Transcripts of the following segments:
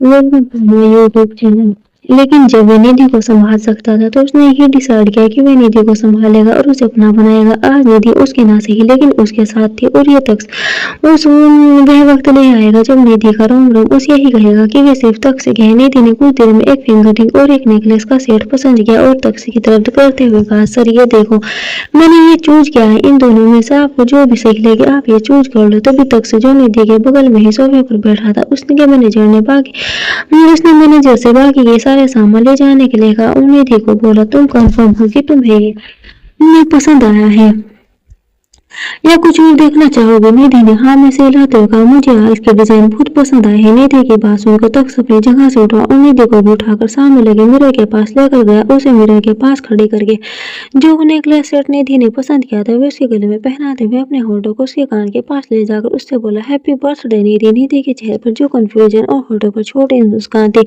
Welcome to my YouTube channel. लेकिन जब वह निधि को संभाल सकता था तो उसने ये डिसाइड किया कि वह निधि को संभालेगा और उसे अपना बनाएगा। आज निधि उसके ना सही लेकिन उसके साथ थी और ये तक उस वह वक्त नहीं आएगा जब निधि का रोम रोम उसे यही कहेगा कि वे सिर्फ तक्ष के हैं। निधि ने कुछ देर में एक फिंगर रिंग और एक नेकलेस का सेट पसंद किया और तक्ष की तरफ करते हुए कहा, सर ये देखो मैंने ये चूज किया है, इन दोनों में से आपको जो भी सही लगे आप ये चूज कर लो। तभी तक्ष जो निधि के बगल में ही सोफे पर बैठा था उसने मैनेजर से बाकी के सारे सामान ले जाने के लिए कहा। निधि को बोला, तुम कंफर्म हो कि तुम्हें ये पसंद आया है या कुछ और देखना चाहोगे? निधि ने हाँ में से हिलाते हुए कहा, मुझे इसके डिजाइन बहुत पसंद आए हैं। निधि की बात सुनकर तक्ष अपनी जगह से उठा और निधि को भी उठाकर सामने लगे मिरर के पास लेकर गया। उसे मिरर के पास खड़ी करके जो नेकलेस सेट निधि ने पसंद किया था वे उसके गले में पहनाते हुए अपने होठों को उसके कान के पास ले जाकर उससे बोला, हैप्पी बर्थडे निधि। निधि के चेहरे पर जो कंफ्यूजन और होठों पर छोटे मुस्कान थी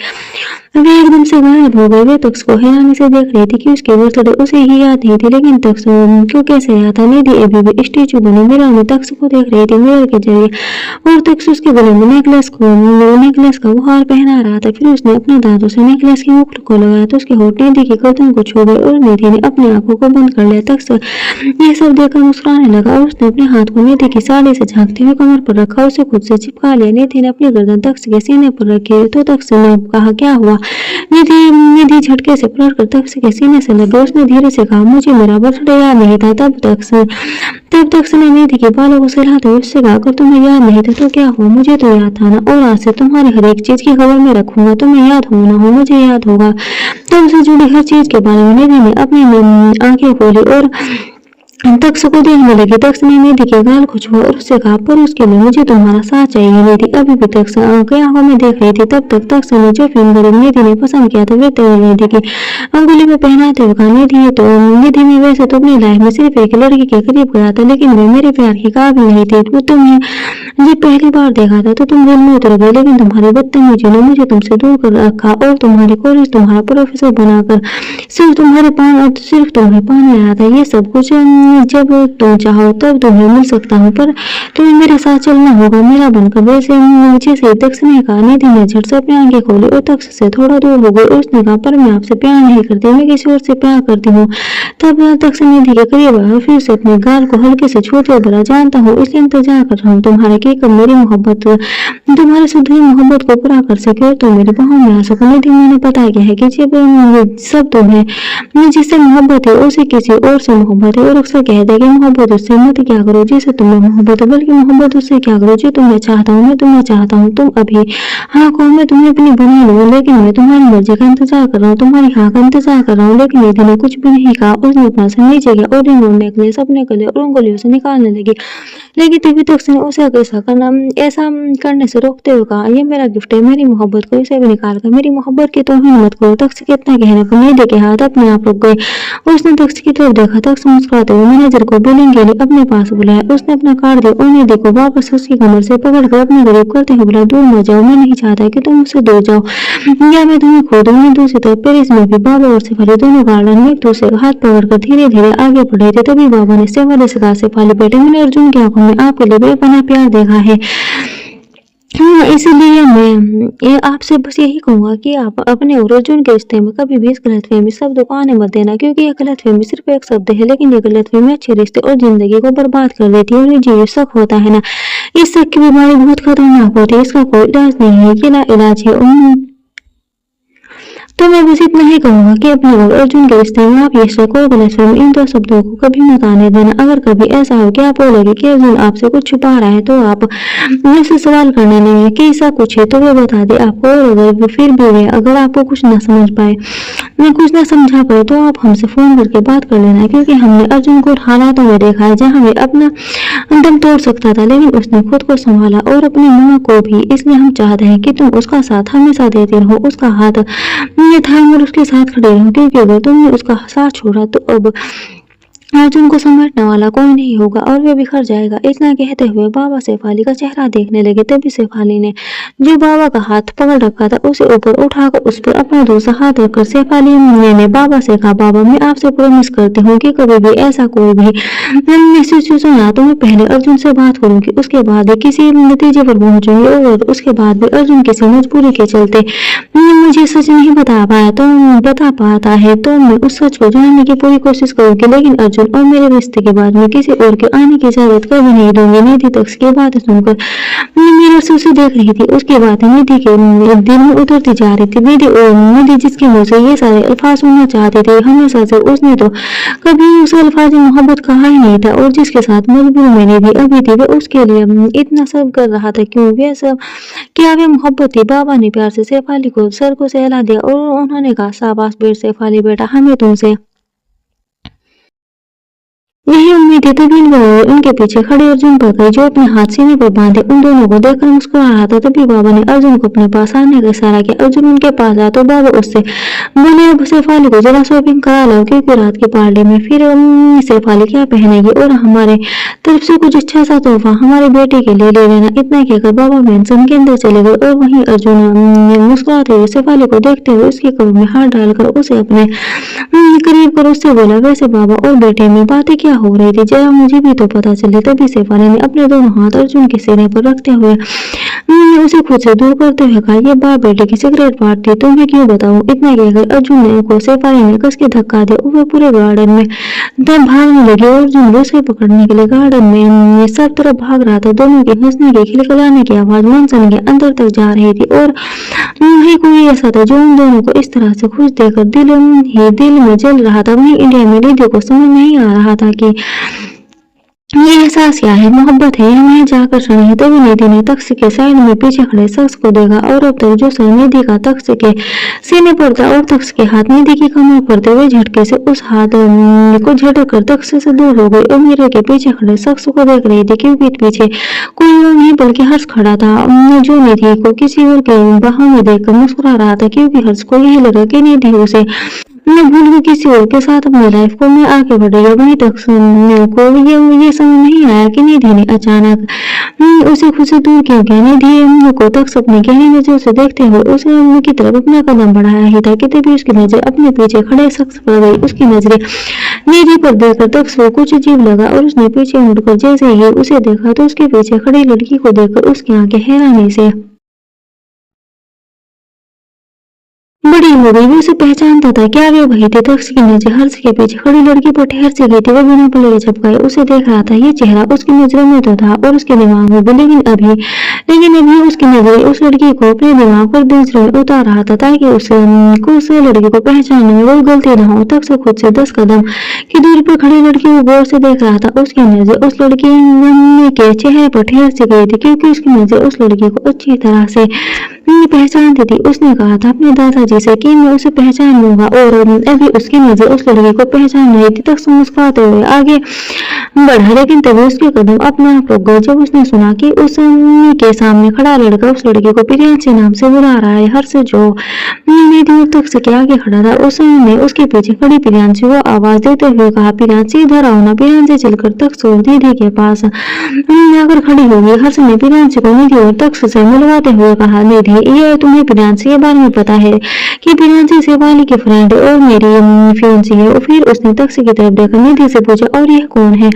वे एकदम से गायब हो गए। वे तक्ष को हैरानी से देख रही थी कि उसकी बर्थडे उसे ही याद नहीं थी, लेकिन तक्ष को कैसे याद था? निधि अभी भी स्टेचू बनी मिरर में तक्ष को देख रही थी मिरर के जरिए और तक्ष उसके गले में नेकलेस का वो हार पहना रहा था। फिर उसने अपने दांतों से नेकलेस की मुकुट को लगाया तो उसके होठ निधि की गर्दन को छू गए और निधि ने अपनी आंखों को बंद कर लिया। तक्ष ये सब देखकर मुस्कुराने लगा और उसने अपने हाथ को निधि की साड़ी से झांकते हुए कमर पर रखा, उसे खुद से चिपका लिया। निधि ने अपनी गर्दन तक्ष के सीने पर रखी तो तक्ष ने कहा, क्या हुआ? निधि झटके से पलट कर तक्ष के सीने से लगी। उसने धीरे से कहा, मुझे मेरा बर्थडे याद नहीं था। तब तक्ष ने निधि के बालों को सहलाते हुए उससे कहा, अगर तुम्हें याद नहीं था तो क्या हुआ? मुझे तो याद था ना, और आज से तुम्हारी हर एक चीज की खबर मैं रखूंगा। तुम्हें याद हो ना हो मुझे याद होगा। तुमसे जुड़ी हर चीज के बारे में निधि ने अपनी आंखें खोली और तक्ष को देखने लगी। तक्ष ने निधि के गाल को छुआ और उससे कहा, पर उसके लिए मुझे तुम्हारा साथ चाहिए। निधि अभी भी तक्ष की आंखों में देख रही थी। तब तक तक्ष ने जो फिंगर निधि ने पसंद किया था वे निधि की अंगुली में पहनाते हुए कहा, निधि में वैसे तो अपनी लाइफ में सिर्फ एक लड़की के करीब गया था, लेकिन वे मेरे प्यार की काबिल नहीं थी। तुम्हें जब पहली बार देखा था तो तुम दिल में उतर गए, लेकिन तुम्हारी बदतमीजी ने मुझे तुमसे दूर कर रखा और तुम्हारे कॉलेज तुम्हारा प्रोफेसर बनाकर सिर्फ तुम्हें पाने आया था। ये सब कुछ जब तुम चाहो तब तुम्हें मिल सकता हूँ, पर तुम्हें मेरे साथ चलना होगा मेरा बनकर। जैसे तक्ष ने कहा, निधि ने झट से अपनी आंखें खोली और तक्ष से थोड़ा दूर हो गई। उसने कहा, पर मैं आपसे प्यार नहीं करती, मैं किसी और से प्यार करती हूँ। तब तक्ष निधि के करीब आया, फिर से अपने गाल को हल्के से छूते बोला, जानता हूँ इसलिए इंतजार कर रहा हूँ तुम्हारे कि कब मेरी मोहब्बत तुम्हारे सुधरी मोहब्बत को पूरा कर सके और तुम मेरी बाहों में आ सको। निधि मैंने पता क्या है कि जब सब तुम्हें जिससे मोहब्बत है उसे किसी और से मोहब्बत है, और अक्सर कहते हैं कि मोहब्बत उससे मत क्या करो जिससे तुम्हें मोहब्बत है, बल्कि मोहब्बत उससे क्या करो जो तुम्हें चाहता हूँ। मैं तुम्हें चाहता हूँ, तुम अभी हाँ कहो मैं तुम्हें अपनी बना लूँ, लेकिन मैं तुम्हारी मर्जी का इंतजार कर रहा हूँ, तुम्हारी हाँ का इंतजार कर रहा हूँ। लेकिन निधि ने कुछ भी नहीं कहा। उसने अपना सर नीचे किया और रिंग और नेकलेस अपने गले और उंगलियों से निकालने लगी, लेकिन तभी तक उसने उसे ऐसा करने से रोकते हुए कहा, ये मेरा गिफ्ट है, मेरी मोहब्बत को इसे भी निकाल कर मेरी मोहब्बत की तौहीन मत करो। तक्ष के इतना कहने पर निधि के हाथ अपने आप रुक गए। उसने तक्ष की तरफ देखा। तक्ष मुस्कुराते हुए मैनेजर को बिलिंग के लिए अपने पास बुलाया। उसने अपना कार्ड दिया और निधि को वापस उसकी कमर से पकड़कर अपने करीब करते हुए बोला, दूर मत जाओ, मैं नहीं चाहता कि तुम मुझसे दूर जाओ या मैं तुम्हें खो दूं। दूसरी तरफ पेरिस में भी बाबा और शेफाली दोनों गार्डन में एक दूसरे का हाथ पकड़कर धीरे धीरे आगे बढ़े थे। तभी बाबा ने शेफाली बेटे, मैंने अर्जुन की आंखों में आपके लिए बेपनाह प्यार देखा है। हाँ, इसीलिए मैं आपसे बस यही कहूंगा कि आप अपने और अर्जुन के रिश्ते में कभी भी इस गलतफहमी शब्द को आने मत देना, क्योंकि ये गलतफहमी सिर्फ एक शब्द है, लेकिन ये गलतफहमी अच्छे रिश्ते और जिंदगी को बर्बाद कर देती है। और ये शक होता है ना, इस शक की बीमारी बहुत खतरनाक होती है, इसका कोई इलाज नहीं है, ये लाइलाज है। तो मैं बस इतना ही कहूंगा कि अपने और अर्जुन के रिश्ते में आप ये शक और गलतफहमी इन दो शब्दों को कभी मत आने देना। अगर कभी ऐसा हो कि आपको लगे कि अर्जुन आपसे कुछ छुपा रहा है तो आप मुझसे सवाल करने नहीं है कि ऐसा कुछ है तो वो बता दे आपको। और अगर फिर भी वे अगर आपको कुछ ना समझ पाए या कुछ ना समझा पाए तो आप हमसे फोन करके बात कर लेना, क्योंकि हमने अर्जुन को हालातों में देखा है जहाँ वे अपना दम तोड़ सकता था, लेकिन उसने खुद को संभाला और अपनी माँ को भी। इसलिए हम चाहते हैं कि तुम उसका साथ हमेशा देते रहो, उसका हाथ थाम और उसके साथ खड़े रहो, क्योंकि अगर तुमने उसका साथ छोड़ा तो अब अर्जुन को समेटने वाला कोई नहीं होगा और वे बिखर जाएगा। इतना कहते हुए बाबा शेफाली का चेहरा देखने लगे। तभी शेफाली ने जो बाबा का हाथ पकड़ रखा था उसे ऊपर उठाकर उस पर अपना दूसरा हाथ रखकर शेफाली ने बाबा से कहा, बाबा मैं आपसे प्रॉमिस करती हूँ कि कभी भी ऐसा कोई भी सिचुएशन आया तो मैं पहले अर्जुन से बात करूंगी, उसके बाद किसी नतीजे पर पहुंचूंगी और उसके बाद भी अर्जुन किसी मजबूरी के चलते मुझे सच नहीं बता पाता है तो मैं उस सच को जानने की पूरी कोशिश करूंगी, लेकिन अर्जुन और मेरे रिश्ते के बाद में किसी और के आने की इजाजत कभी नहीं दूंगी। निधि तक की बात सुनकर मेरा उसे देख रही थी। उसकी बातें निधि के दिल में उतरती जा रही थी। निधि जिसके मुंह से ये सारे अल्फाज सुनना चाहते थे, हमेशा से उसने तो कभी उस अल्फाज मोहब्बत कहा ही नहीं था और जिसके साथ मजबूर में निधि अभी थी वो उसके लिए इतना सब कर रहा था। क्यों वे सब क्या वे मोहब्बत थी? बाबा ने प्यार से शेफाली को सर को सहला दिया और उन्होंने कहा, शाबाश शेफाली बेटा, हमें तुमसे यही उम्मीद थी। तभी उनके पीछे खड़े अर्जुन पर गई जो अपने हाथ सीने पर बांधे उन दोनों को देखकर मुस्कुरा रहा था। तभी बाबा ने अर्जुन को अपने पास आने का इशारा किया। अर्जुन उनके पास आया तो बाबा उससे बोले, अब शेफाली को जरा शॉपिंग करा लो क्योंकि रात की पार्टी में फिर शेफाली क्या पहनेगी और हमारे तरफ से कुछ अच्छा सा तोहफा हमारे बेटे के लिए ले लेना। इतना कहकर बाबा मेंशन के अंदर चले गए और वहीं अर्जुन मुस्कुराते हुए शेफाली को देखते हुए उसके कमर में हाथ डालकर उसे अपने करीब कर उससे बोला, वैसे बाबा और बेटे में बातें क्या हो रही थी, जरा मुझे भी तो पता चले। तभी शेफाली ने अपने दोनों हाथ अर्जुन के सीने पर रखते हुए उसे खुद से दूर करते हुए कहा, ये बाप बेटे की सिगरेट पार्ट थी, तुम्हें क्यों बताऊं। इतना कहकर अर्जुन ने को शेफाली ने कस के धक्का दिया। वो पूरे गार्डन में दम भागने लगे और अर्जुन उसे पकड़ने के लिए गार्डन में सब तरफ भाग रहा था। दोनों के हंसने की खिलखिलाने की आवाज मनसन के अंदर तक जा रही थी और वही कोई ऐसा था जो उन दोनों को इस तरह से खुश देखकर दिल में जल रहा था। वहीं इंडिया में निधि को समझ नहीं आ रहा था कि ये एहसास क्या है, मोहब्बत है या महज आकर्षण है। तभी निधि ने तख्त के साइड में पीछे खड़े शख्स को देखा और अब तक जो सर निधि का तख्त के सीने पर था और तख्त के हाथ निधि की कमर पर थे, वे झटके से उस हाथ को झटक कर तख्त से दूर हो गई और मीरा के पीछे खड़े शख्स को देख रही थी क्योंकि पीछे कोई और नहीं बल्कि हर्ष खड़ा था जो निधि को किसी और के बाहों में देखकर मुस्कुरा रहा था क्योंकि हर्ष को यही लगा कि निधि उसे मैं भूल गई किसी और के साथ अपनी लाइफ को मैं आगे बढ़ेगा। वहीं तक सुनने को ये समझ नहीं आया कि निधि ने अचानक उसे खुद से दूर क्यों किया। निधि को तक अपनी गहरी नजर से देखते हुए उसे की तरफ अपना कदम बढ़ाया ही था कि तभी उसकी नजर अपने पीछे खड़े शख्स पर गई। उसकी नजरें निधि पर देखकर तक को कुछ अजीब लगा और उसने पीछे मुड़कर जैसे ही उसे देखा तो उसके पीछे खड़ी लड़की को देखकर उसकी आंखें हैरानी से बड़ी हो गई। वो उसे पहचानता था। क्या वे वही थे? तख्त की नजर हर्ष के पीछे खड़ी लड़की पर ठहर से गई थी। वो बिना पलके झपकाए उसे देख रहा था। ये चेहरा उसकी नजरों में तो था और उसके दिमाग में भी, लेकिन अभी उसकी नजर उस लड़की को अपने दिमाग पर दूसरे में उतार रहा था ताकि उस लड़की को पहचानने में कोई गलती न हो। तक से खुद से 10 कदम की दूरी पर खड़ी लड़की को गौर से देख रहा था। उसकी नजर उस लड़की के चेहरे पर ठहर से गई थी क्योंकि उसकी नजर उस लड़की को अच्छी तरह से पहचानती थी। उसने कहा था अपने दादाजी से कि मैं उसे पहचान लूंगा और अभी उसकी नजर उस लड़की को पहचान रही थी। तक मुस्कुराते हुए आगे बढ़ा लेकिन तभी उसके कदम अपने आप रुक गए जब उसने सुना कि उस के सामने खड़ा लड़का उस लड़की को प्रियांशी नाम से बुला रहा है। हर्ष जो दूर तक से के आगे खड़ा था उसने उसके पीछे खड़ी प्रियांशी को आवाज देते हुए कहा, प्रियांशी इधर आओ ना। प्रियांशी चलकर तख्त और दीदी के पास आकर खड़ी होगी। हर्ष ने प्रियांशी को निधि और तख्त से मिलवाते हुए कहा, निधि ये तुम्हें प्रियांशी के बारे में पता है कि प्रियांशी शेफाली की फ्रेंड और मेरी फियांसी है। फिर उसने तख्त की तरफ देखकर निधि से पूछा, और यह कौन है?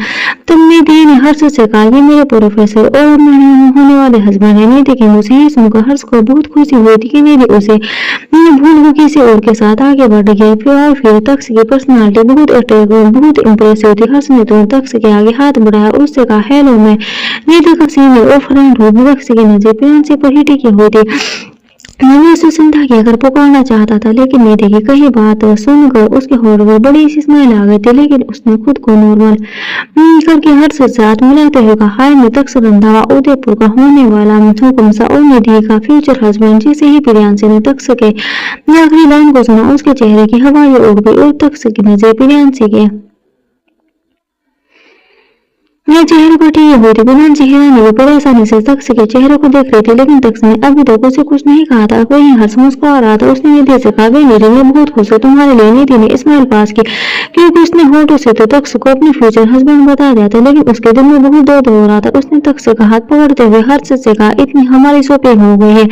तब निधि ने हर्ष से कहा, ये मेरे प्रोफेसर और होने वाले हस्बैंड है। निधि के मुंह से ही सुनकर हर्ष को बहुत खुशी हुई थी कि निधि उसे भूल कर किसी और के साथ आगे बढ़ गई। फिर तख्त की पर्सनालिटी बहुत इंप्रेसिव थी। हर्ष ने तुरंत तख्त के आगे हाथ बढ़ाया और उससे कहा, हेलो मैं निधि का सीनियर और फ्रेंड हूँ। तख्त की नजर प्रियांशी पर ही टिकी हुई थी। मैंने उसे चिंता की अगर पुकारना चाहता था लेकिन निधि की कही बात सुनकर उसके होठ पर बड़ी सी स्माइल आ गई थी। लेकिन उसने खुद को नॉर्मल करके हर्ष से हाथ मिलाते हुए कहा, हाय मैं तख्त रंधावा उदयपुर का होने वाला हुकुमसा और निधि का फ्यूचर हस्बैंड। जैसे ही प्रियांशी ने तख्त के आखिरी लाइन को सुना उसके चेहरे की हवाएं उड़ गई और तख्त की नजर प्रियांशी के ये चेहरे पर टिकी हुई थी। बिलान हैरानी व परेशानी से तक्ष के चेहरे को देख रही थी, लेकिन तक्ष ने अभी तक उसे कुछ नहीं कहा था। वही हंस मुस्कुरा रहा था। उसने निधि से कहा, वे निधि, मैं बहुत खुश हूँ तुम्हारे लिए। निधि ने स्माइल पास की, क्योंकि उसने होठों से तो तक्ष को अपने फ्यूचर हस्बैंड बता दिया था, लेकिन उसके दिल में बहुत दर्द हो रहा था। उसने तक्ष का हाथ पकड़ते हुए हर्ष से कहा, इतनी हमारी शॉपिंग हो गई है,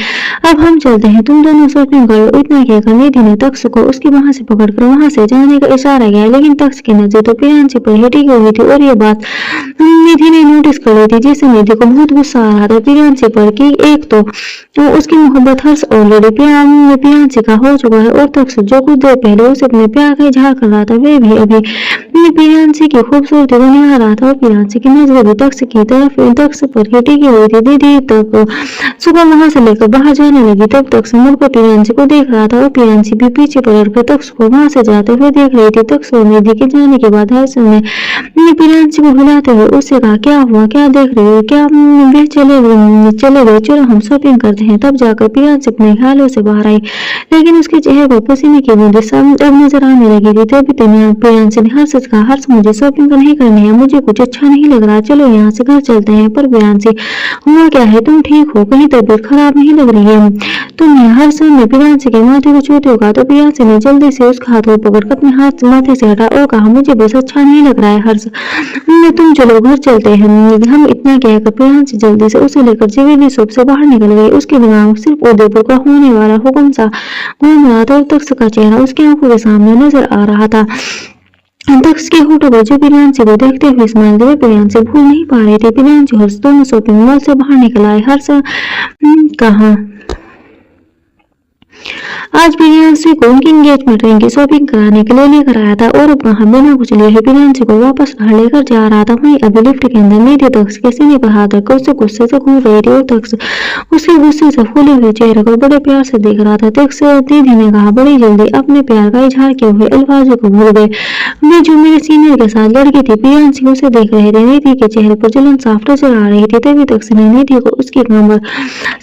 अब हम चलते हैं, तुम दोनों शॉपिंग करो। इतना कहकर निधि ने तक्ष को उसकी बाह से पकड़कर वहां से जाने का इशारा किया, लेकिन तक्ष की नजर तो प्रियांशी पर ही टिकी हुई थी और ये बात निधि ने नोटिस कर ली थी, जिससे निधि को बहुत गुस्सा आ रहा था प्रियांशी पर कि एक तो उसकी मोहब्बत हर्ष ऑलरेडी प्रियांशी का हो चुका है, और तक्ष जो कुछ देर पहले उसे अपने प्यार का इजहार कर रहा था, वे भी अभी प्रियांशी की खूबसूरती को निहार रहा था। और प्रियांशी की नजर भी तक्ष की तरफ तक्ष पर ही टिकी हुई थी। दीदी तक सुबह वहां से लेकर बाहर जाने लगी, तब तक्ष मुड़कर प्रियांशी को देख रहा था और प्रियांशी भी पीछे पलटकर तक्ष को वहां से जाते हुए देख रही थी। तक्ष और निधि के जाने के बाद हर्ष ने प्रियांशी को बुलाते हुए उससे कहा, क्या हुआ, क्या देख रही हो, क्या वे चले गए, चलो हम शॉपिंग करते हैं। तब जाकर प्रियांशी अपने ख्यालों से बाहर आई, लेकिन उसके चेहरे पर पसीने की बूंदें सब अब नजर आने लगी थी। तभी प्रियांशी ने हर्ष से कहा, हर्ष मुझे शॉपिंग तो नहीं करनी है, मुझे कुछ अच्छा नहीं लग रहा, चलो यहाँ से घर चलते हैं। पर प्रियांशी, हुआ क्या है, तुम ठीक हो, कहीं तबीयत खराब नहीं लग रही है तुम्हें? हर्ष ने प्रियांशी के माथे को छूते हुए कहा, तो प्रियांशी ने जल्दी से उसका हाथ पकड़कर अपने हाथ माथे से हटा और कहा, मुझे बस अच्छा नहीं लग रहा है हर्ष, तुम चलो घर चलते हैं। हम इतना कहकर प्रियांशी जल्दी से उसे लेकर ज्वेलरी शॉप से बाहर निकल गई। उसके दिमाग में सिर्फ उदयपुर का होने वाला हुक्म सा घूम रहा था और तक्ष का चेहरा उसकी आंखों के सामने नजर आ रहा था। तक्ष के होठों पर जो प्रियांशी को देखते हुए स्माइल दे प्रियांशी भूल नहीं पा रही थी। प्रियांशी हर्ष दोनों शॉपिंग मॉल से बाहर निकल आए। हर्ष कहा, आज प्रियांशी को उनकी एंगेजमेंट रिंग की शॉपिंग कराने के लिए लेकर आया था और अब कहा बिना कुछ लिए प्रियांशी को वापस घर लेकर जा रहा था। वहीं अभी लिफ्ट के अंदर निधि तक्ष के सीने पर हाथ रखकर उसे गुस्से से घूर रही थी और तक्ष उसके गुस्से से फूले हुए चेहरे को बड़े प्यार से देख रहा था। तक्ष निधि ने कहा, बड़ी जल्दी अपने प्यार का इजहार किए हुए अल्फाजों को भूल गए, मैं जो मेरे सीनियर के साथ लड़की थी। प्रियांशी उसे देख रहे थे। निधि के चेहरे पर जलन साफ नजर आ रही थी। तभी तक्ष ने निधि को उसकी कमर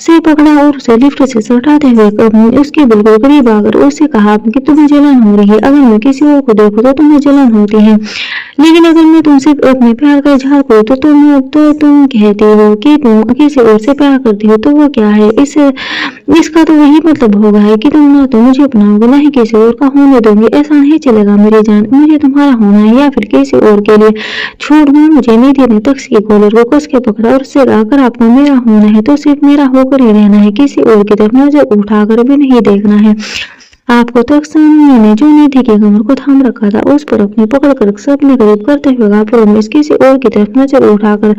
से पकड़ा और उसे लिफ्ट से सटाते हुए उसके बिल्कुल करीब आकर उससे कहा कि तुम्हें जलन हो रही है, अगर मैं किसी और को देखूं तो तुम्हें जलन होती है, लेकिन अगर मैं तुमसे अपने प्यार का इजहार करूं तो तुम कहती हो कि तुम किसी और से प्यार करती हो, तो वो क्या है? इसका तो वही मतलब होगा है कि तुम ना तो मुझे अपनाओगे ना ही किसी और का होने दोगे। ऐसा नहीं चलेगा मेरी जान, मुझे तुम्हारा होना है या फिर किसी और के लिए छोड़ दो मुझे। निधि ने तक्ष की कॉलर को कस के पकड़ा और उससे कहा, अगर आपको मेरा होना है तो सिर्फ मेरा होकर ही रहना है, किसी और की तरफ नजर उठाकर भी नहीं देखना है आपको। तक्ष ने जो निधि की कमर को थाम रखा था उस पर अपनी पकड़ कर अपने करीब करते हुए कहा, प्रॉमिस किसी और की तरफ नजर उठाकर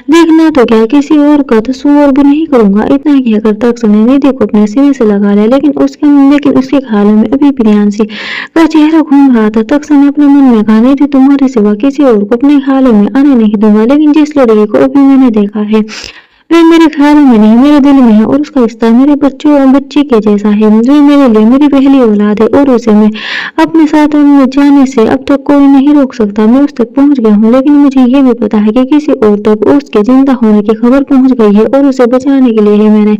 देखना तो क्या किसी और का तस्वीर भी नहीं करूंगा। इतना कहकर तक्ष ने निधि को अपने सीने से लगा लिया, लेकिन उसके ख्यालों में अभी प्रियांशी का चेहरा घूम रहा था। तक्ष ने अपने मन में कहा, निधि तुम्हारे सिवा किसी और को अपने ख्यालों में आने नहीं दूंगा, लेकिन जिस लड़की को अभी मैंने देखा है वे मेरे ख्यालों में नहीं मेरे दिल में है, और उसका रिश्ता मेरे बच्चों और बच्ची के जैसा है। वे मेरे लिए मेरी पहली औलाद है और उसे मैं अपने साथ जाने से अब तक कोई नहीं रोक सकता। मैं उस तक पहुंच गया हूँ, लेकिन मुझे ये भी पता है कि किसी और तक उसके जिंदा होने की खबर पहुंच गई है और उसे बचाने के लिए ही मैंने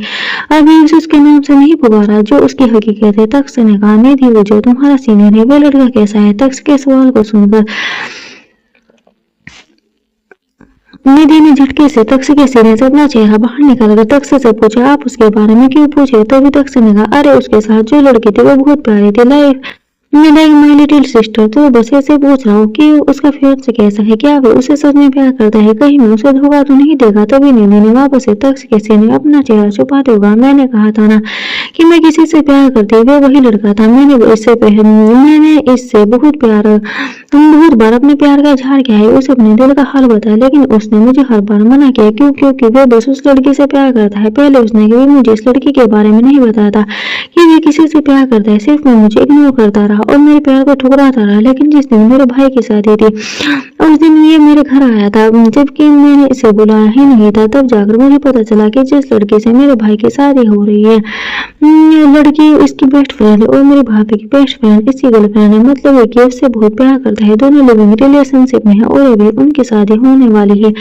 अभी उसके नाम से नहीं पुकारा जो उसकी हकीकत है। तक्ष ने कहा, निधि वो जो तुम्हारा सीनियर है वो लड़का कैसा है? तक्ष के सवाल को सुनकर निधि ने झटके से तक्ष के सीने से अपना चेहरा बाहर निकालकर तक्ष से पूछा, आप उसके बारे में क्यों पूछे? तभी तक्ष ने कहा, अरे उसके साथ जो लड़की थी वो बहुत प्यारी थी, लाइक माय लिटिल सिस्टर, तो बस ऐसे पूछ रहा हूँ कि उसका फियांसे कैसा है, क्या वो उसे सच में प्यार करता है, कहीं मैं उसे धोखा तो नहीं देगा। तभी निधि ने वापस से तक्ष के सीने अपना चेहरा छुपाते हुए कहा, मैंने कहा था ना कि मैं किसी से प्यार करती, वो वही लड़का था। मैंने इससे बहुत बार अपने प्यार का इजहार किया है, उसे अपने दिल का हाल बताया, लेकिन उसने मुझे हर बार मना किया। क्यों? क्योंकि वो बस उस लड़की से प्यार करता है। पहले उसने कभी मुझे इस लड़की के बारे में नहीं बताया था कि वे किसी से प्यार करता है, सिर्फ मैं मुझे इग्नोर करता रहा और मेरे प्यार को ठुकराता रहा। लेकिन जिस दिन मेरे भाई की शादी थी उस दिन ये मेरे घर आया था, जबकि मैंने इसे बुलाया ही नहीं था। तब जाकर मुझे पता चला कि जिस लड़की से मेरे भाई की शादी हो रही है लड़की इसकी बेस्ट फ्रेंड है और मेरी भाभी की बेस्ट फ्रेंड इसकी गर्लफ्रेंड है। मतलब है कि उससे बहुत प्यार करता है, दोनों लिविंग रिलेशनशिप में है और अभी उनकी शादी होने वाली है।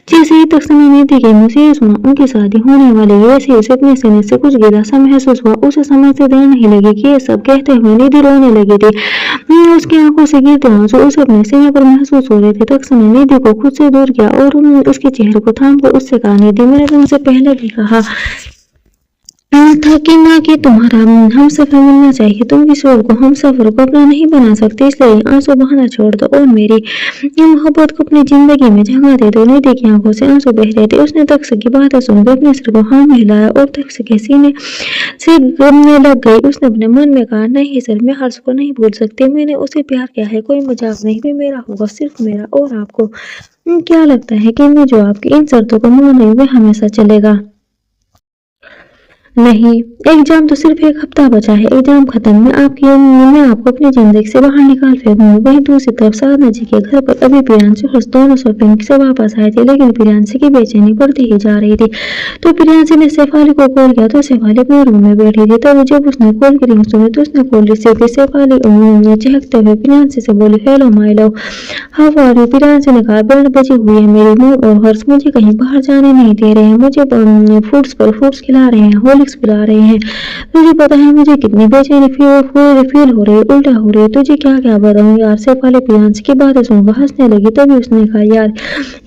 जैसे ही तक समय निधि के मुझे ये सुना उनकी शादी होने वाली है, वैसे ही सपने सीने से कुछ गिरा सा महसूस हुआ। उसे समय से देर नहीं लगी कि ये सब कहते हुए निधि रोने लगी थी। उसकी आंखों से गिरते आंसू उसे अपने सीने पर महसूस हो रहे थे। तक समय निधि को खुद से दूर किया और उसके चेहरे को थाम कर उससे कहा, निधि मैंने तुमसे पहले भी कहा था कि ना कि तुम्हारा हम सफर मिलना चाहिए। तुम किशोर को हम सफर को अपना नहीं बना सकते, इसलिए आंसू बहाना छोड़ दो और मेरी ये मोहब्बत को अपनी जिंदगी में जगह दे दो। निधि की आंखों से आंसू बह रहे थे। उसने तक्ष की बातें सुनकर अपने सिर को हाँ में हिलाया और तक्ष के सीने से गमने लग गई। उसने अपने मन में कहा, नहीं सर, मैं हर्ष को नहीं भूल सकती। मैंने उसे प्यार किया है, कोई मजाक नहीं, भी मेरा होगा, सिर्फ मेरा। और आपको क्या लगता है कि मैं जो आपकी इन शर्तों को मान रही हूँ वह हमेशा चलेगा? नहीं, एग्जाम तो सिर्फ एक हफ्ता बचा है, एग्जाम खत्म में मैं आपको अपनी जिंदगी से बाहर निकाल फेंकूंगी। वहीं दूसरी तरफ साधना जी के घर पर अभी प्रियांशु हर्ष दोनों शॉपिंग से वापस आए थे, लेकिन प्रियांशु की बेचैनी बढ़ती ही जा रही थी। तो प्रियांशु ने शेफाली को कॉल किया तो शेफाली अपने रूम में बैठी थी। तब जब उसने कॉल की रिंग सुनी तो उसने कॉल रिसीव की। शेफाली चहकते हुए प्रियांशु से बोली, hello my love, how are you? Priyanshu ने कहा, 12 बजी हुई है, मेरी मॉम और हर्ष मुझे कहीं बाहर जाने नहीं दे रहे हैं, मुझे फ्रूट्स खिला रहे हैं, हॉर्लिक्स पिला रहे हैं। तुझे पता है मुझे कितनी बेचैनी फील हो रही है, उल्टा हो रही है। तुझे क्या क्या बताऊं यार। शेफाली प्रियांशु की बातें सुनकर हंसने लगी। तभी उसने कहा, यार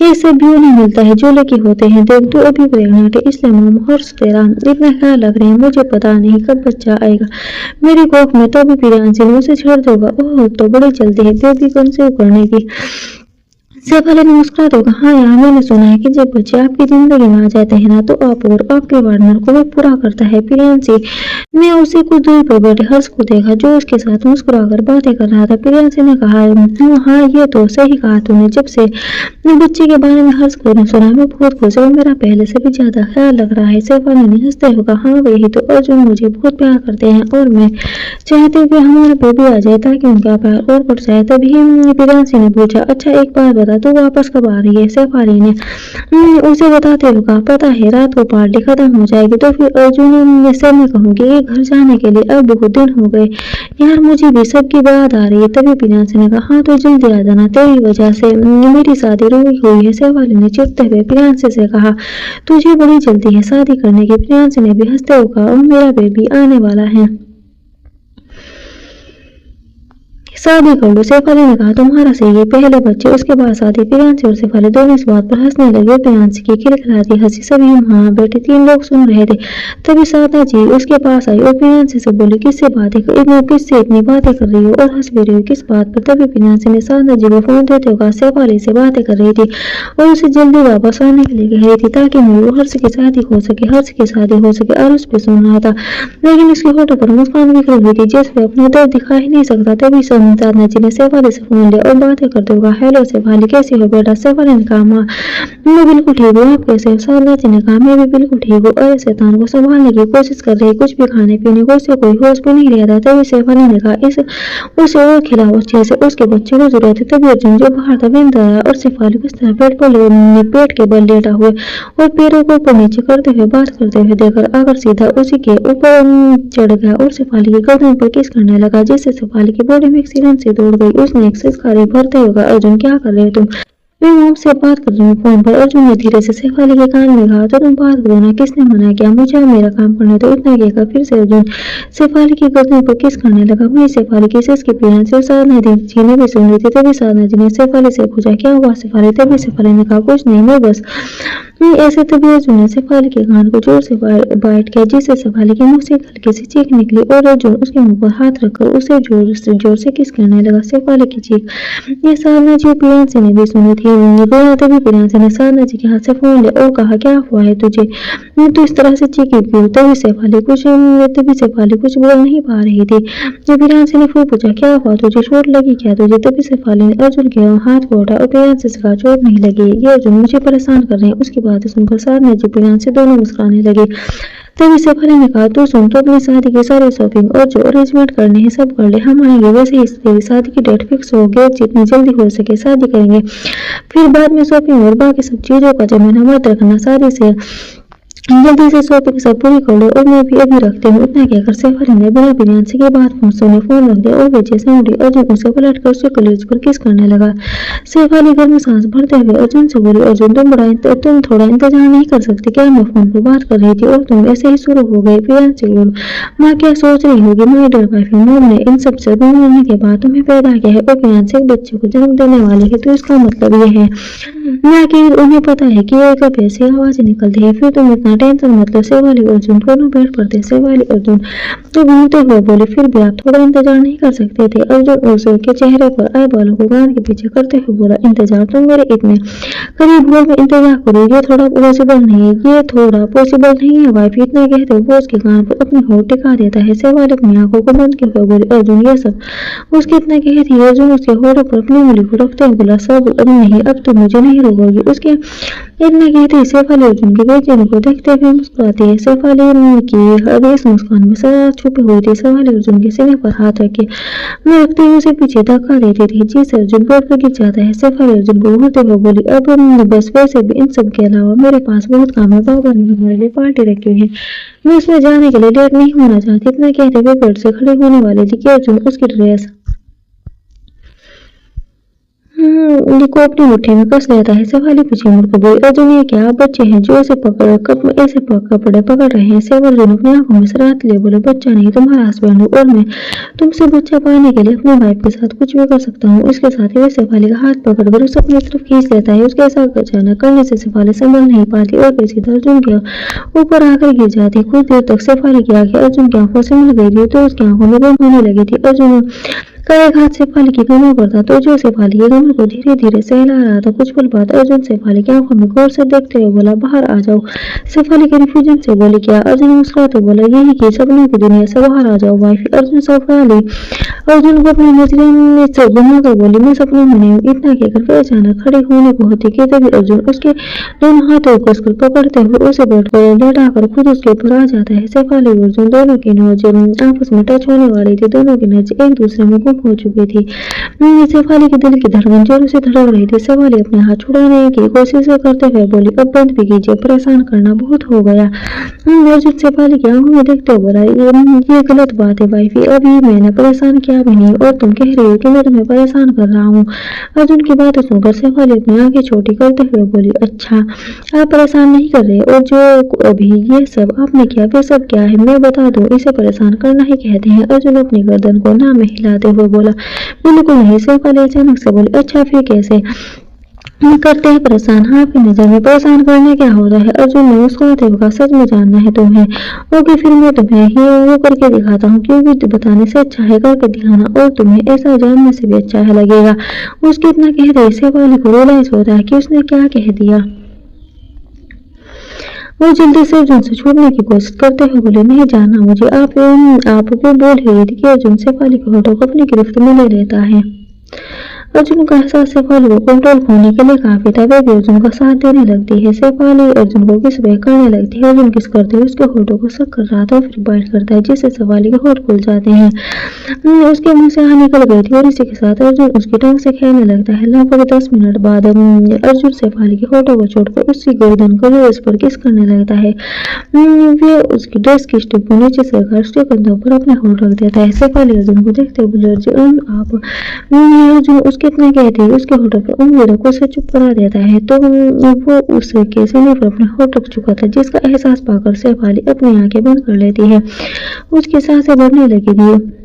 ये सब भी नहीं मिलता है जो लकी होते हैं। देख तू अभी प्रेग्नेंट है, इसलिए मॉम हर्ष तेरा इतना ख्याल रख रहे हैं। मुझे पता नहीं कब बच्चा आएगा मेरी कोख में। तभी प्रियांशु ने उसे छेड़ दोगा, ओह तो बड़ी जल्दी है बेबी कंसीव करने की। शेफाली ने मुस्कुराते हुए कहा, हाँ यार, मैंने सुना है कि जब बच्चे आपकी जिंदगी में आ जाते हैं ना तो आप और आपके पार्टनर को वो पूरा करता है। प्रियांशु ने उसे कुछ दूर पर बैठे हर्ष को देखा जो उसके साथ मुस्कुराकर बातें कर रहा था। प्रियांशु ने कहा, हाँ ये तो सही कहा तूने। जब से बच्चे के बारे में हर्ष को सुना मैं बहुत खुश हूँ, मेरा पहले से भी ज्यादा ख्याल लग रहा है। शेफाली ने हंसते हुए कहा, हाँ वही तो, अर्जुन मुझे बहुत प्यार करते हैं और मैं चाहती हूँ कि हमारा बेबी आ जाए ताकि उनका प्यार और बढ़ जाए। तभी प्रियांशु ने पूछा, अच्छा एक बात बता, तू वापस कब आ रही है? शेफाली ने उसे बताते हुए कहा, पता है रात को पार्टी खत्म हो जाएगी तो फिर अर्जुन से मैं कहूंगी कि घर जाने के लिए अब बहुत दिन हो गए यार, मुझे भी सबकी बात आ रही है। तभी प्रियांशु ने कहा, हाँ तो जल्दी आ जाना, तेरी वजह से मेरी शादी रुकी हुई है। शेफाली ने चिढ़ते हुए प्रियांशु से कहा, तुझे बड़ी जल्दी है शादी करने की। प्रियांशु ने भी हंसते हुए कहा, मेरा बेबी आने वाला है, शादी कर लो। शेफाली ने कहा, तुम्हारा सही है, पहले बच्चे उसके बाद शादी। प्रियांशु और शेफाली दोनों इस बात पर हंसने लगे। प्रियांशु की खिलखिलाती हंसी सभी वहां बैठे 3 लोग सुन रहे थे। तभी साधना जी उसके पास आई और प्रियांशु से बोली, किससे इतनी बातें कर रही हो और हंस भी रही हो, किस बात पर? तभी प्रियांशु ने साधना जी को फोन देते हुए कहा, शेफाली से बातें कर रही थी और उसे जल्दी वापस आने के लिए कह रही थी ताकि वो हर्ष की शादी हो सके। और उस पर सुन रहा था लेकिन उसके होठों पर मुस्कान बिखरी हुई थी जैसे अपना दर्द दिखा ही नहीं सकता। तभी साधना जी ने शेफाली से फोन लिया और बातें करते हुए, हेलो शेफाली, कैसी हो बेटा? शेफाली ने कहा, माँ मैं बिल्कुल ठीक हूँ, आप कैसे हो? साधना जी ने कहा, मैं भी बिल्कुल ठीक हूँ। अरे शैतान को संभालने की कोशिश कर रही, कुछ भी खाने पीने को उसे कोई होश भी नहीं रहता। तभी शेफाली ने कहा, उसे और खिलाओ अच्छे से, उसके बच्चे को जरूरत है। तभी अर्जुन जो बाहर था बिंद आया और शेफाली को पेट के बल लेटा हुए और पैरों को ऊपर नीचे करते हुए बात करते हुए देखकर आकर सीधा उसी के ऊपर चढ़ गया और शेफाली की गर्दन पर किस करने लगा जिससे शेफाली की बॉडी में एक्सीडेंट से दौड़ गई। उसने एक सिसकारी भरते हुए, अर्जुन क्या कर रहे हो तुम? मैं मॉम से बात कर रही हूँ फोन पर। अर्जुन ने धीरे से शेफाली के कान में कहा, तो तुम बात करो ना, किसने मना किया? मुझे मेरा काम करने दो। इतना कहकर फिर से अर्जुन शेफाली की गर्दन पर किस करने लगा। वही शेफाली की सिस की पीड़न से साधना जी ने भी सुन रही थी। तभी साधना जी ने शेफाली से पूछा, क्या हुआ शेफाली? तभी शेफाली ने कहा, कुछ नहीं, मैं बस ऐसे। तभी अर्जुन ने शेफाली के कान को जोर से बाइट किया जिससे शेफाली के मुंह से हल्की सी चीख निकली और अर्जुन उसके मुंह पर हाथ रखकर उसे जोर से किस करने लगा। शेफाली की चीख ये साधना जी प्रियांशु ने भी सुनी थी। तभी प्रियांशु ने साधना जी के हाथ से फोन लिया और कहा, क्या हुआ है तुझे? तो इस तरह से चीखी क्यों? तभी शेफाली कुछ बोल नहीं पा रही थी। जब प्रियांशु ने फिर पूछा, क्या हुआ तुझे? चोट लगी क्या तुझे? तभी शेफाली ने अर्जुन के हाथ को उठा और प्रियांशु से कहा, चोट नहीं लगी, ये अर्जुन मुझे परेशान कर रहे हैं। उसकी बातें सुनकर साधना जी प्रियांशु दोनों मुस्कुराने लगे। तभी शेफाली ने कहा, तू सुन, तो अपनी शादी की सारी शॉपिंग और जो अरेंजमेंट करने हैं सब कर ले, हम आएंगे। वैसे ही तेरी शादी की डेट फिक्स हो गई, जितनी जल्दी हो सके शादी करेंगे, फिर बाद में शॉपिंग और बाकी सब चीजों का जमाना मत रखना। शादी से जल्दी से शॉपिंग सब पूरी कर लो और मैं भी अभी रखती हूँ। इतना कहकर शेफाली ने बिना भी आंसर के बाद मुझसे ने फोन रख दिया और वो जैसे उठी अर्जुन उसे पलट कर उसके कलेज पर किस करने लगा। शेफाली घर में सांस भरते हुए अर्जुन से बोली, अर्जुन तुम थोड़ा इंतजार नहीं कर सकते क्या? मैं फोन पर बात कर रही थी और तुम ऐसे ही शुरू हो गए प्रियांशी और माँ क्या सोच रही होगी? माई डियर वाइफ, मॉम ने इन सब से दूर होने के बाद तुम्हें पैदा किया है और प्रियांशी एक बच्चे को जन्म देने वाली है, तो इसका मतलब ये है ना कि उन्हें पता है कि ये कब ऐसी आवाज निकलती है। फिर तुम इतना टेंशन मतलब शेफाली अर्जुन दोनों बेड पर थे। शेफाली अर्जुन तो घूमते हुए बोले, फिर भी आप थोड़ा इंतजार नहीं कर सकते थे? अर्जुन उसके चेहरे पर आई बालों को गाल के पीछे करते हुए बोला, इंतजार तुम मेरे इतने करीब हो मैं इंतजार करूँ? ये थोड़ा पॉसिबल नहीं है, ये थोड़ा पॉसिबल नहीं है वाइफ। इतना कहते हुए वो उसके कान पर अपनी होठ टिका देता है। शेफाली अपनी आंखों को बंद किए हुए बोले, अर्जुन ये सब उसकी इतना कहती है। अर्जुन उसके होठों पर अपनी उंगली को रखते हुए बोला, सब अब नहीं, अब तो मुझे नहीं रोकोगी। उसके इतना कहते ही शेफाली अर्जुन की बेचैनी को देखते हुए मुस्कुराती है। शेफाली की हर इस मुस्कान में शरारत छुपी हुई थी। शेफाली अर्जुन के सीने पर हाथ रखे मैं रखते ही उसे पीछे धक्का देती थी। जी सर, अर्जुन बोल कर गिर जाता है। शेफाली अर्जुन को घूरते हुए बोली, अब बस वैसे भी इन सब के अलावा मेरे पास बहुत काम है। बाबा ने हमारे लिए पार्टी रखी हुई है, मैं उसमें जाने के लिए लेट नहीं होना चाहती। इतना कहते हुए बेड से खड़े होने वाले थी कि अर्जुन उसकी ड्रेस को अपनी मुट्ठी में कस लेता है। शेफाली पीछे मुड़कर बोली, अर्जुन ये क्या आप बच्चे हैं जो ऐसे कपड़े पकड़ रहे हैं? शेफ अर्जुन अपनी आंखों में शरारत लिए बोले, बच्चा नहीं तुम्हारा हस्बैंड हूँ और मैं तुमसे बच्चा पाने के लिए अपनी वाइफ के साथ कुछ भी कर सकता हूँ। इसके साथ ही वह शेफाली का हाथ पकड़कर उसे अपनी तरफ खींच लेता है। उसके ऐसा अचानक करने से शेफाली संभल नहीं पाती और फिर सीधा अर्जुन के ऊपर आकर गिर जाती। कुछ देर तक शेफाली की आंखें अर्जुन की आंखों से मिल गई थी तो उसकी आंखों में गम होने लगी थी। अर्जुन का एक हाथ शेफाली की कमर पर था तो जो शेफाली की कमर को धीरे धीरे सहला रहा था। कुछ पल बाद अर्जुन शेफाली की आंखों में गौर से देखते हुए बोला, बाहर आ जाओ। शेफाली कन्फ्यूजन से बोली, क्या? अर्जुन मुस्कुराते बोला, यही कि सपनों की दुनिया से बाहर आ जाओ वाइफ। अर्जुन को अपनी नजरें से घुमाकर बोली, मैं सपनों में नहीं हूँ। इतना कहकर वह अचानक खड़े होने को होती कि तभी अर्जुन उसके दोनों हाथों को कसकर पकड़ते हुए उसे बेड पर लेटाकर खुद उसके ऊपर आ जाता है। शेफाली और अर्जुन दोनों की नोज आपस में टच होने वाली थी। दोनों की नजर एक दूसरे में गुम हो चुकी थी। शेफाली के दिल की धड़कन जोरों से धड़क रही थी। शेफाली अपने हाथ छुड़ाने की कोशिश करते हुए बोली, अब बंद भी कीजिए, परेशान करना बहुत हो गया। अर्जुन शेफाली की आंखों में देखते हुए बोला, ये गलत बात है वाइफ, अभी मैंने परेशान किया भी नहीं और तुम कह रही हो कि मैं तुम्हें परेशान कर रहा हूँ। अर्जुन की बात सुनकर शेफाली अपनी आंखें छोटी करते हुए बोली, अच्छा आप परेशान नहीं कर रहे और जो अभी ये सब आपने किया वे सब क्या है? मैं बता दूं, इसे परेशान करना ही कहते हैं। अर्जुन अपनी गर्दन को ना में हिलाते हुए बोला, बिल्कुल नहीं। शेफाली अचानक से बोली, अच्छा फिर कैसे करते हैं परेशान? हाँ, आपकी नजर में परेशान करना क्या होता है? अर्जुन ने मुस्कुराते हुए कहा, सच में जानना है तुम्हें? ओके, फिर मैं तुम्हें ही वो करके दिखाता हूँ, क्योंकि बताने से अच्छा है करके दिखाना और तुम्हें ऐसा जानने से भी अच्छा है लगेगा। उसके इतना कह रही शेफाली को रियलाइज होता है कि उसने क्या कह दिया। वो जल्दी से अर्जुन से छूटने की कोशिश करते हुए बोले, नहीं जानना मुझे। आप वो बोल रही थी कि अर्जुन शेफाली के होठों को अपनी गिरफ्त में ले लेता है। अर्जुन का एहसास शेफाली को कंट्रोल खोने के लिए काफी था। वह भी अर्जुन का साथ देने लगती है। शेफाली अर्जुन को किस वे करने लगती है। अर्जुन किस करते हुए उसके होठों को सक कर रहा था और फिर बाइट करता है जिससे शेफाली के होठ खुल जाते हैं। उसके मुंह से आह निकल गई थी और इसी के साथ अर्जुन उसकी टंग से खेलने लगता है। लगभग 10 मिनट बाद अर्जुन शेफाली के होठों को छोड़कर उसकी गर्दन को इस पर किस करने लगता है। वे उसकी ड्रेस की स्ट्रिप को नीचे से उसके कंधों पर अपने होठ रख देता है। शेफाली अर्जुन को देखते हुए बोले, अर्जुन आप अर्जुन उसके इतना कहते ही उसके होठों पर उंगली रख उसे चुप करा देता है तो वो उसके सीने पर अपने होठ रख चुका था, जिसका एहसास पाकर शेफाली अपनी आंखें बंद कर लेती है। उसकी सांसें बढ़ने लगी थी।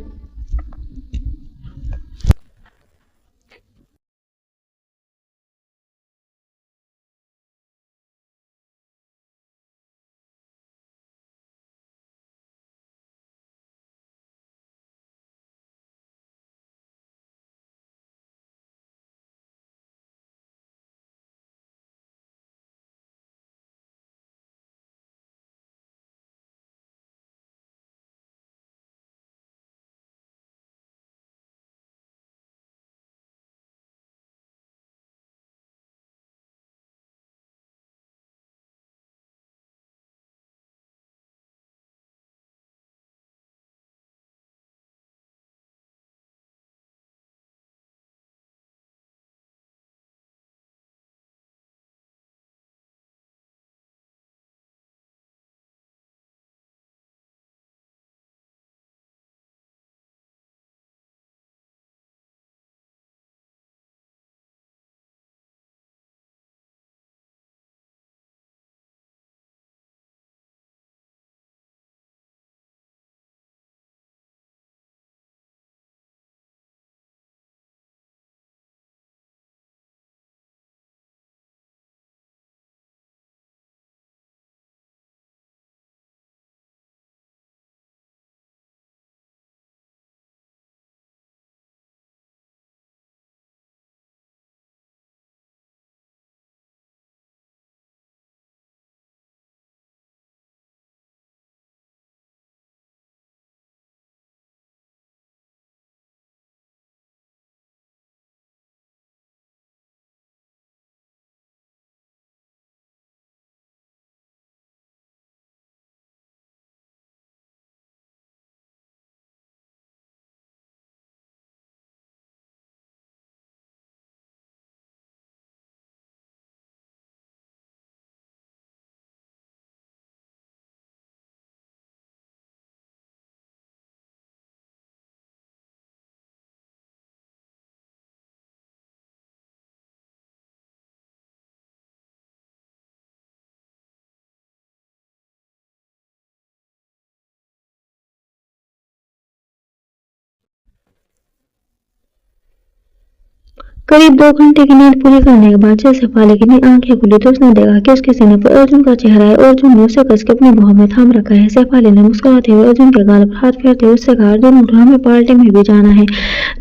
करीब 2 घंटे की नींद पूरी करने के बाद जब शेफाली की आंखें खुली तो उसने देखा कि उसके सीने पर अर्जुन का चेहरा है। अर्जुन ने उसे कस के अपनी बाहों में थाम रखा है। शेफाली ने मुस्कुराते हुए अर्जुन के गाल पर हाथ फेरते हुए उससे कहा, अर्जुन उठो, हमें पार्टी में भी जाना है,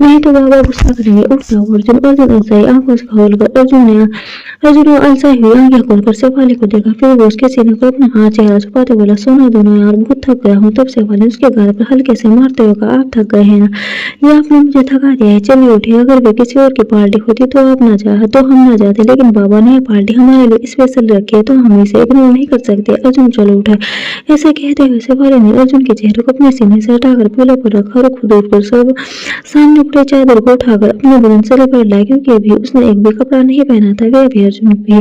नहीं तो बाबा गुस्सा करेंगे। उठ जाओ अर्जुन। अर्जुन अलसाई आंखों से खोलकर अर्जुन ने अलसाई हुई आंखें खोलकर शेफाली को देखा। फिर वो उसके सीने पर अपना हाथ चेहरा छुपाते बोला, सोना दोनों यार, बहुत थक गया हूँ। तब शेफाली ने उसके गाल पर हल्के से मारते हुए कहा, आप थक गए हैं ना, ये आपने मुझे थका दिया है, चलिए उठिए। अगर वे किसी और की पार्टी होती तो हम ना जाते, लेकिन बाबा ने ये पार्टी हमारे लिए स्पेशल रखी है तो हम इसे इग्नोर नहीं कर सकते। अर्जुन चलो उठे। ऐसा कहते हुए शेफाली ने अर्जुन के चेहरे को अपने सीने से हटाकर पीलो पर रखा और खुद उठकर सब सामने पड़े चादर को उठाकर अपने बदन से लपेट लाया, क्योंकि अभी उसने एक भी कपड़ा नहीं पहना था। वे भी अर्जुन भी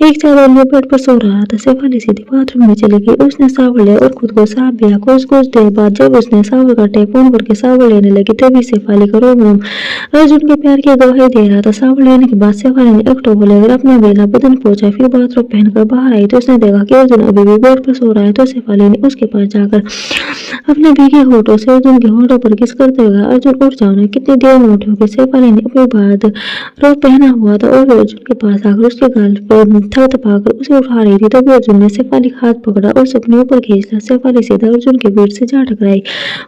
एक चादर लिए बेड पर सो रहा था। शेफाली सीधी बाथरूम में चली गई। उसने शावर लिया और खुद को साफ किया। कुछ देर बाद जब उसने शावर का टैप ऑन करके शावर लेने लगी तभी शेफाली का रोम अर्जुन के प्यार की गवाही दे रहा था। शावर लेने के बाद शेफाली ने एक टॉवल लेकर अपना बेला बदन पोंछा, फिर बाथरोब पहनकर बाहर आई तो उसने देखा कि अर्जुन अभी भी बेड पर सो रहा है। तो शेफाली ने उसके पास जाकर अपने भीगे होठों से अर्जुन के होठों पर किस करते हुए, अर्जुन उठ जाओ ना, कितनी देर में उठोगे। शेफाली ने अपनी बात रोब पहना हुआ था और अर्जुन के पास आकर उसके गाल पर थपथपाकर उसे उठा रही थी। तभी अर्जुन ने शेफाली का हाथ पकड़ा और उसे अपने ऊपर खींच लिया। शेफाली सीधा अर्जुन के पेट से जा टकराई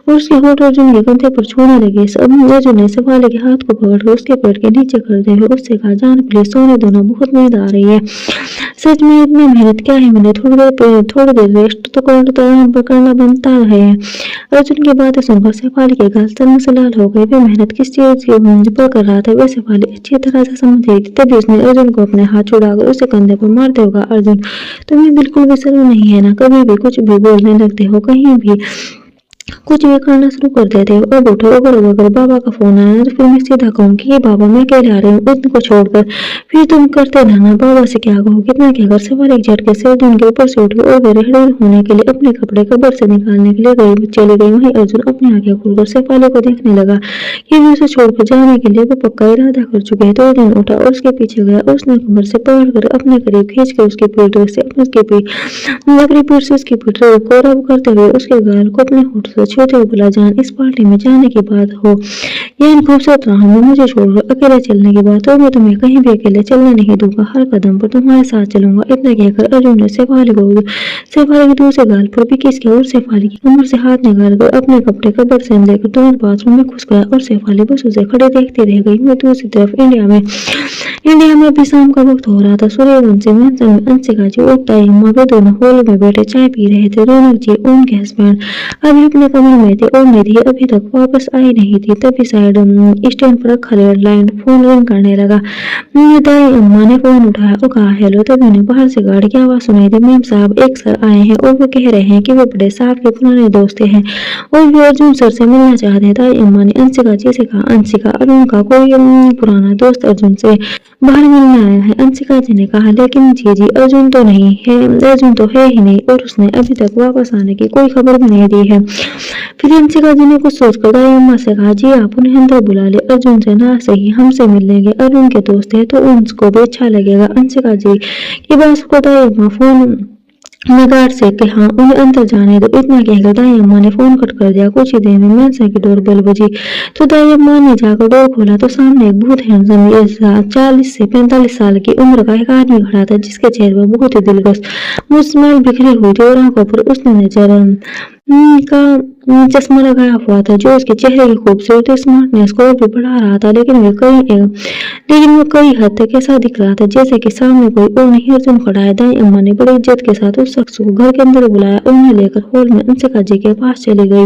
और उसके होठ अर्जुन के कंधे पर छूने लगे। अर्जुन ने शेफाली के हाथ को पकड़कर उसके पेट के नीचे करते हुए उससे कहा, जान प्लीज सोने दो ना, बहुत नींद आ रही है। सच में इतनी मेहनत क्या है, मैंने थोड़ी देर रेस्ट तो करना बनता है। अर्जुन की बातें सुनकर शेफाली के गाल तन से लाल हो गए। वे मेहनत किस चीज पर कर रहा था वे शेफाली अच्छी तरह से समझ रही थी। तभी उसने अर्जुन को अपने हाथ छुड़ाकर उसे कंधे पर मारते हुए कहा, अर्जुन तुम्हें बिल्कुल भी शर्म नहीं है ना, कभी भी कुछ भी बोलने लगते हो, कहीं भी कुछ भी करना शुरू कर देते हो। अब उठो, अगर बाबा का फोन आया तो फिर मैं सीधा कहूंगी कि बाबा मैं अकेले आ रही हूँ, उनको छोड़कर फिर तुम करते रहना, बाबा से क्या कहो। कितना कहकर सवार एक झटके से अर्जुन के ऊपर से उठ गई और वे रेडी होने के लिए अपने कपड़े कबर से निकालने के लिए चली गई। वहीं अर्जुन अपनी आंखें खोलकर शेफाली को देखने लगा कि वे उसे छोड़कर जाने के लिए वो पक्का इरादा कर चुके हैं। तो अर्जुन उठा और उसके पीछे गया और उसने कमर से पकड़कर अपने करीब खींच कर उसकी पीठ से अपनी पीठ से उसकी पीठ को रब करते हुए उसके गाल को अपने होठ से छूते हुए बोला, जान इस पार्टी में जाने की बात हो या इन खूबसूरत राहों में मुझे छोड़कर अकेले चलने की बात हो, मैं तुम्हें कहीं भी अकेले चलने नहीं दूंगा, हर कदम पर तुम्हारे साथ चलूंगा। इतना कहकर अर्जुन ने शेफाली के दूसरे गाल पर भी किस किया और शेफाली की कमर से हाथ निकाल कर अपने कपड़े कबर से लेकर तुरंत बाथरूम में घुस गया और शेफाली बस उसे खड़े देखती रह गई। मैं दूसरी तरफ इंडिया में भी शाम का वक्त हो रहा था। सूर्यवंशी मैंसन में अंशिका जी और ताई अम्मा वे दोनों हॉल में बैठे चाय पी रहे थे। रौनक जी उनके हस्बैंड अभी अपने कमरे में थे और निधि अभी तक वापस आई नहीं थी। तभी साइड स्टैंड पर रखा लैंडलाइन फोन रिंग करने लगा। ताई अम्मा ने फोन उठाया और कहा, हेलो। तभी उन्हें बाहर से गाड़ी की आवाज सुनाई दी। मेम साहब एक सर आए हैं और वो कह रहे हैं कि वे बड़े साहब के पुराने दोस्त हैं और वे अर्जुन सर से मिलना चाहते हैं। ताई अम्मा ने अंशिका जी से कहा, अंशिका अरुण का कोई पुराना दोस्त अर्जुन से बाहर मिलने आया है। अंशिका जी ने कहा, लेकिन जी अर्जुन तो नहीं है, अर्जुन तो है ही नहीं और उसने अभी तक वापस आने की कोई खबर भी नहीं दी है। फिर अंशिका जी ने कुछ सोचकर दाई अम्मा से कहा, जी आप उन्हें अंदर बुला ले, अर्जुन से ना सही हमसे मिल लेंगे, अरुण के दोस्त है तो उनको भी अच्छा लगेगा। अंशिका जी की बात को दाई अम्मा फोन गार्ड से कहा, उन्हें अंदर जाने दो। इतना कहकर दाई अम्मा ने फोन कट कर दिया। कुछ ही देर में मेंसा की डोर बेल बजी तो दाई अम्मा ने जाकर डोर खोला तो सामने एक बहुत हैंडसम 40 से 45 साल की उम्र का एक आदमी खड़ा था, जिसके चेहरे पर बहुत ही दिलकश मुस्कुराहट बिखरी हुई थी और आंखों पर उसने नजर का चश्मा लगाया हुआ था जो उसके चेहरे की खूबसूरती स्मार्टनेस को और भी बढ़ा रहा था। लेकिन वो कई हद तक ऐसा दिख रहा था जैसे कि सामने कोई और नहीं अर्जुन खड़ा है। दाई अम्मा ने बड़ी इज्जत के साथ उस शख्स को घर के अंदर बुलाया और उन्हें लेकर हॉल में अंशिका जी के पास चली गई।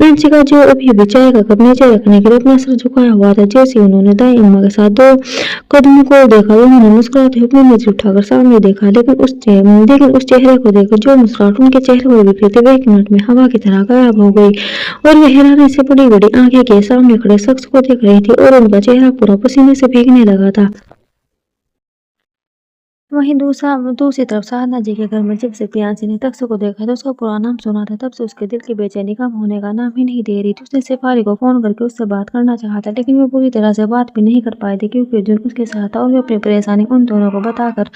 अंशिका जी अभी भी चाय का कप नीचे रखने के लिए अपना सर झुकाया हुआ था। जैसे उन्होंने दाई अम्मा के साथ 2 कदमों को देखा, उन्होंने मुस्कुराते हुए अपनी नजर उठाकर सामने देखा, लेकिन उस चेहरे को देखकर जो मुस्कुराहट उनके चेहरे पर बिखरी थी वह एक मिनट में हवा की तरह गायब हो गई और वह हैरानी से बड़ी बड़ी आंखें के सामने खड़े शख्स को देख रही थी और उनका चेहरा पूरा पसीने से भीगने लगा था। वहीं दूसरी तरफ साधना जी के घर में जब से प्रियांशी ने तक्षक को देखा तो उसका पूरा नाम सुना था, तब से उसके दिल की बेचैनी कम होने का नाम ही नहीं दे रही थी। उसने शेफाली को फोन करके उससे बात करना चाहा था, लेकिन वो पूरी तरह से बात भी नहीं कर पाई थी क्योंकि अर्जुन उसके साथ था और वो अपनी परेशानी उन दोनों को बताकर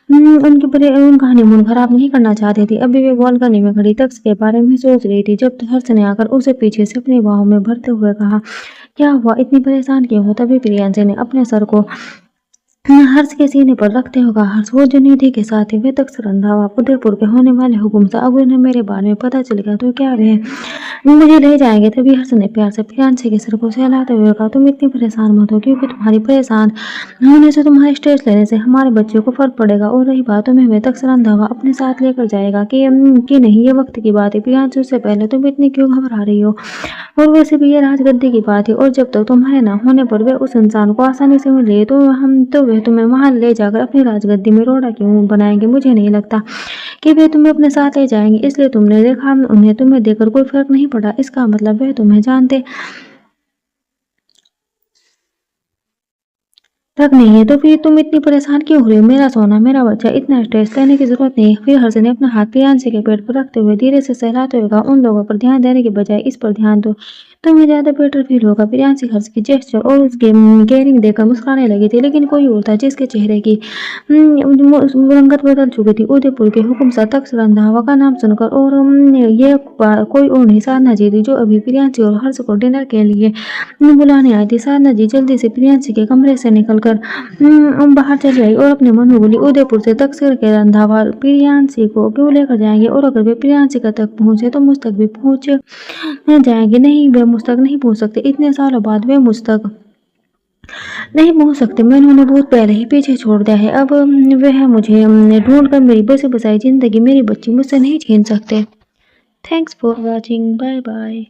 उनका हनीमून खराब नहीं करना चाहती थी। अभी वे बालकनी में खड़ी तख्त के बारे में सोच रही थी जब हर्ष ने आकर उसे पीछे से अपनी बाहों में भरते हुए कहा, क्या हुआ, इतनी परेशान क्यों हो? तभी प्रियांशी ने अपने सर को हर्ष के सीने पर रखते हुए कहा, हर्ष, वो जो निधि के साथ है वे तख्त रंधावा उदयपुर के होने वाले हुकुम था। अगर उन्हें मेरे बारे में पता चल गया तो क्या वे मुझे ले जाएंगे? तभी हर्ष ने प्यार से प्रियांशी के सर को सहलाते हुए कहा, तुम इतनी परेशान मत हो, क्योंकि तुम्हारी परेशान होने से, तुम्हारे स्ट्रेस लेने से हमारे बच्चे को फर्क पड़ेगा। और रही बात तुम्हें वे तख्त रंधावा अपने साथ लेकर जाएगा कि नहीं, ये वक्त की बात है। प्रियांशी, उससे पहले तुम इतनी क्यों घबरा रही हो? और वैसे भी ये राजगद्दी की बात है, और जब तक तुम्हारे ना होने पर वे उस इंसान को आसानी से मिले तो वे तुम्हें वहां ले जाकर अपनी राजगद्दी में रोड़ा क्यों बनाएंगे? मुझे नहीं लगता कि वे तुम्हें अपने साथ ले जाएंगे। इसलिए तुमने देखा, उन्हें तुम्हें देखकर कोई फर्क नहीं पड़ा, इसका मतलब वे तुम्हें जानते तक नहीं है। तो फिर तुम इतनी परेशान क्यों हो रही हो? मेरा सोना, मेरा बच्चा, इतना स्ट्रेस लेने की जरूरत नहीं है। फिर हर्ष ने अपना हाथ प्रियांशी के पेट पर रखते हुए धीरे से सहलाते हुए कहा, उन लोगों पर ध्यान देने के बजाय इस पर ध्यान दो, तुम्हें ज्यादा बेटर फील होगा। प्रियांशी हर्ष की जेस्चर और उसके केयरिंग देखकर मुस्कुराने लगी थी, लेकिन कोई और था जिसके चेहरे की रंगत बदल चुकी थी। उदयपुर के हुक्म सा तख्त रंधावा का नाम सुनकर, और ये कोई और नहीं, साधना जी थी, जो अभी प्रियांशी और हर्ष को डिनर के लिए बुलाने आई थी। साधना जी जल्दी से प्रियांशी के कमरे से निकलकर बाहर चली आई और अपने मन में बोली, उदयपुर से तख्त के रंधावा प्रियांशी को क्यों लेकर जाएंगे? और अगर वे प्रियांशी का तक पहुंचे तो मुझ तक भी पहुंच जाएंगे। नहीं, वे मुझ तक नहीं पहुंच सकते। इतने सालों बाद वे मुझ तक नहीं पहुंच सकते। मैं उन्हें बहुत पहले ही पीछे छोड़ दिया है। अब वह मुझे ढूंढ कर मेरी बसे बसाई जिंदगी मेरी बच्ची मुझसे नहीं छीन सकते। Thanks for watching, bye bye.